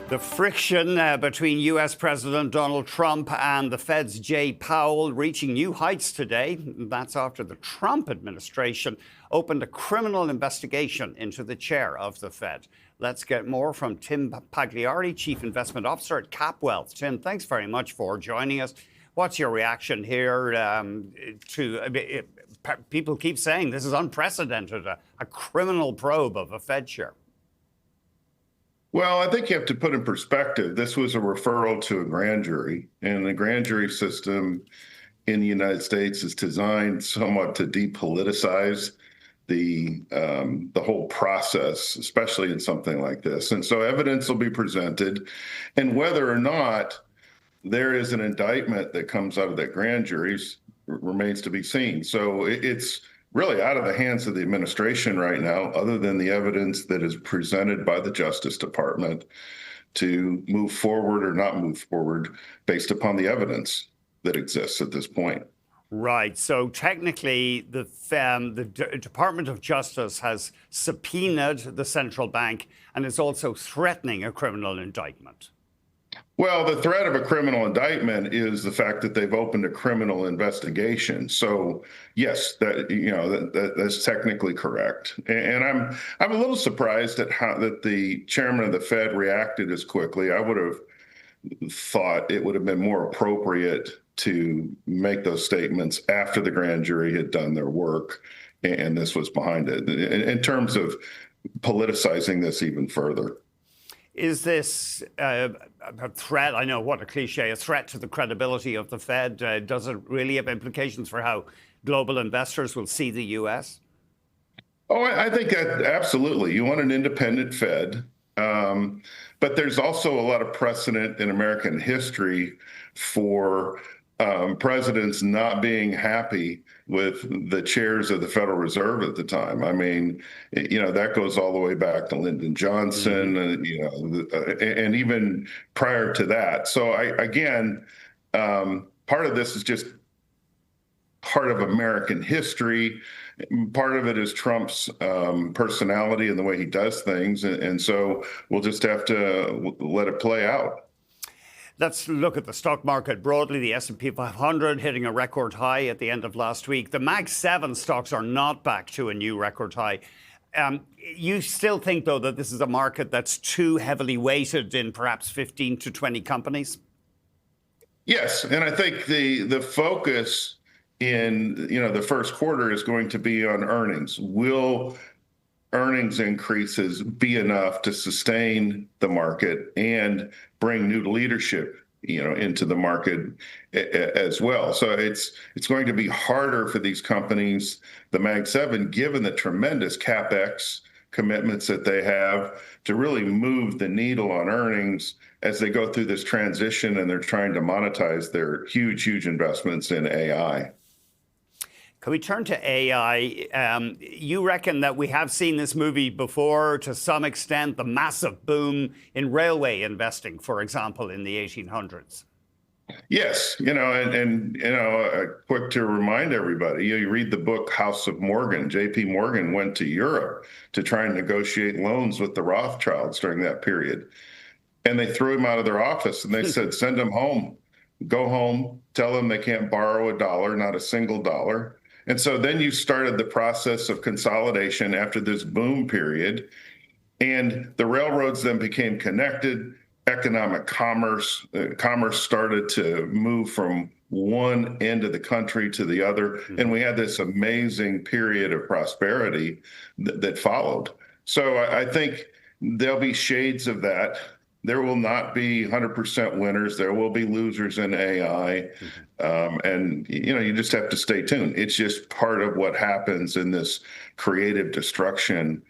The friction between U.S. President Donald Trump and the Fed's Jay Powell reaching new heights today. That's after the Trump administration opened a criminal investigation into the chair of the Fed. Let's get more from Tim Pagliara, Chief Investment Officer at CapWealth. Tim, thanks very much for joining us. What's your reaction here people keep saying this is unprecedented, a criminal probe of a Fed chair? Well, I think you have to put in perspective, this was a referral to a grand jury, and the grand jury system in the United States is designed somewhat to depoliticize the whole process, especially in something like this. And so evidence will be presented, and whether or not there is an indictment that comes out of that grand jury remains to be seen. So it's really out of the hands of the administration right now, other than the evidence that is presented by the Justice Department to move forward or not move forward based upon the evidence that exists at this point. Right. So technically, the Department of Justice has subpoenaed the central bank and is also threatening a criminal indictment. Well, the threat of a criminal indictment is the fact that they've opened a criminal investigation. So, yes, that's technically correct. And I'm a little surprised at how that the chairman of the Fed reacted as quickly. I would have thought it would have been more appropriate to make those statements after the grand jury had done their work and this was behind it, in terms of politicizing this even further. Is this a threat? I know, what a cliche, a threat to the credibility of the Fed. Does it really have implications for how global investors will see the U.S.? Oh, I think that absolutely. You want an independent Fed. But there's also a lot of precedent in American history for presidents not being happy with the chairs of the Federal Reserve at the time. I mean, that goes all the way back to Lyndon Johnson, and even prior to that. So part of this is just part of American history. Part of it is Trump's personality and the way he does things. And so we'll just have to let it play out. Let's look at the stock market broadly. The S&P 500 hitting a record high at the end of last week. The Mag 7 stocks are not back to a new record high. You still think, though, that this is a market that's too heavily weighted in perhaps 15 to 20 companies? Yes, and I think the focus in the first quarter is going to be on earnings. Will earnings increases be enough to sustain the market and bring new leadership into the market as well? So it's going to be harder for these companies, the Mag 7, given the tremendous CapEx commitments that they have, to really move the needle on earnings as they go through this transition and they're trying to monetize their huge investments in AI. Can we turn to AI? You reckon that we have seen this movie before to some extent, the massive boom in railway investing, for example, in the 1800s? Yes, quick to remind everybody, you read the book House of Morgan. J.P. Morgan went to Europe to try and negotiate loans with the Rothschilds during that period. And they threw him out of their office and they said, send them home. Go home, tell them they can't borrow a dollar, not a single dollar. And so then you started the process of consolidation after this boom period, and the railroads then became connected. Economic commerce started to move from one end of the country to the other, and we had this amazing period of prosperity that followed. So I think there'll be shades of that. There will not be 100% winners. There will be losers in AI. And, you just have to stay tuned. It's just part of what happens in this creative destruction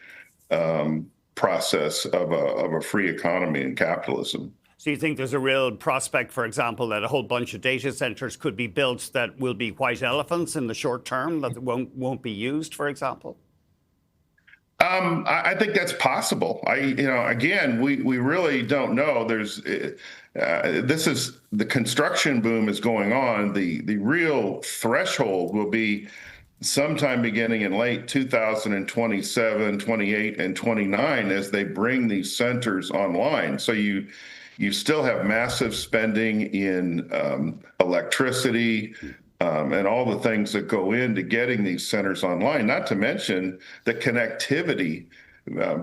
process of a free economy and capitalism. So you think there's a real prospect, for example, that a whole bunch of data centers could be built that will be white elephants in the short term, that won't be used, for example? I think that's possible. Again, we really don't know. The construction boom is going on. The real threshold will be sometime beginning in late 2027, 28, and 29 as they bring these centers online. So you still have massive spending in electricity and all the things that go into getting these centers online, not to mention the connectivity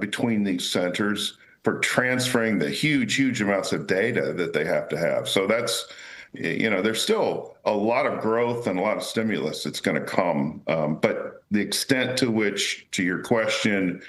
between these centers for transferring the huge amounts of data that they have to have. So that's, there's still a lot of growth and a lot of stimulus that's going to come. But the extent to which, to your question,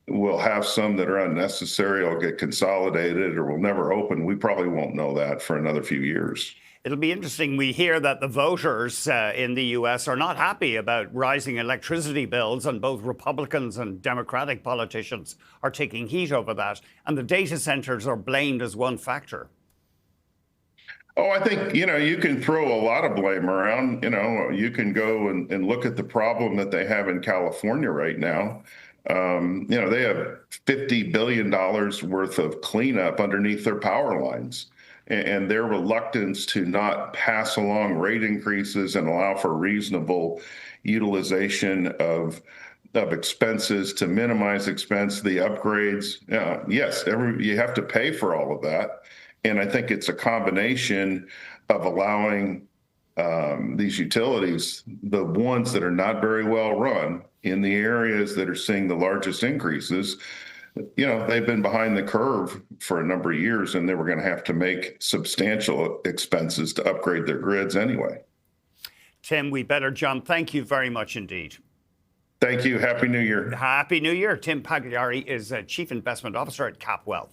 we'll have some that are unnecessary or get consolidated or will never open, we probably won't know that for another few years. It'll be interesting. We hear that the voters in the U.S. are not happy about rising electricity bills, and both Republicans and Democratic politicians are taking heat over that. And the data centers are blamed as one factor. Oh, I think, you can throw a lot of blame around. You can go and look at the problem that they have in California right now. They have $50 billion worth of cleanup underneath their power lines. And their reluctance to not pass along rate increases and allow for reasonable utilization of expenses to minimize expense, the upgrades. Yes, you have to pay for all of that. And I think it's a combination of allowing these utilities, the ones that are not very well run, in the areas that are seeing the largest increases. They've been behind the curve for a number of years, and they were going to have to make substantial expenses to upgrade their grids anyway. Tim, we better jump. Thank you very much indeed. Thank you. Happy New Year. Happy New Year. Tim Pagliara is Chief Investment Officer at CapWealth.